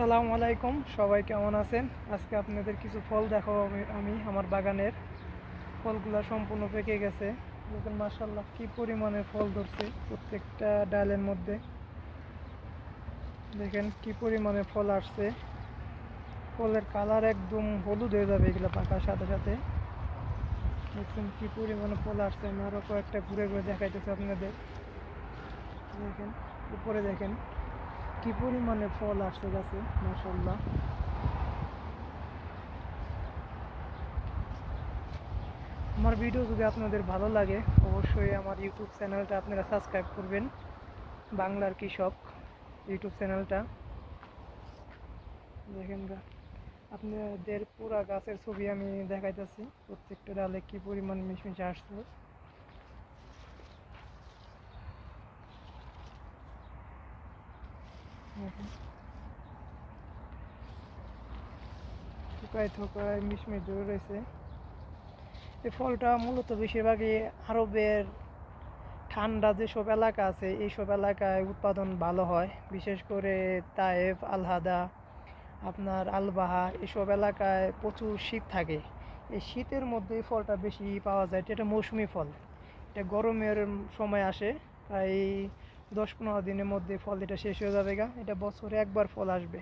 আসসালামু আলাইকুম, সবাই কেমন আছেন? আজকে আপনাদের কিছু ফল দেখাবো। আমি আমার বাগানের ফলগুলা সম্পূর্ণ পেকে গেছে। দেখুন মাশাআল্লাহ কি পরিমাণে ফল ধরছে প্রত্যেকটা ডালের মধ্যে। দেখেন কি পরিমাণে ফল আসছে। ফলের কালার একদম হলুদ হয়ে যাবে এগুলা পাকার সাথে সাথে। দেখছেন কি পরিমাণে ফল আসছে। আমি আরও কয়েকটা ঘুরে ঘুরে দেখাইতেছি আপনাদের। দেখেন উপরে দেখেন কি পরিমাণে ফল আসছে গাছে, মাশাআল্লাহ। আমার ভিডিও যদি আপনাদের ভালো লাগে অবশ্যই আমার ইউটিউব চ্যানেলটা আপনারা সাবস্ক্রাইব করবেন, বাংলার কৃষক ইউটিউব চ্যানেলটা। দেখেন আপনাদের পুরা গাছের ছবি আমি দেখাইতেছি, প্রত্যেকটা ডালে কি পরিমাণ মিশমিশে আসছে। দেখেন থোকায় থোকায় মিশমিশ ধরে রয়েছে। এই ফলটা মূলত বেশিরভাগই আরবের ঠান্ডা যেসব এলাকা আছে এইসব এলাকায় উৎপাদন ভালো হয়, বিশেষ করে তায়েফ, আলহাদা, আপনার আলবাহা, এসব এলাকায় প্রচুর শীত থাকে। এই শীতের মধ্যে এই ফলটা বেশি পাওয়া যায়। এটা মৌসুমি ফল, এটা গরমের সময় আসে, প্রায় 10-15 দিনের মধ্যে ফল এটা শেষ হয়ে যাবে। এটা বছরে একবার ফল আসবে।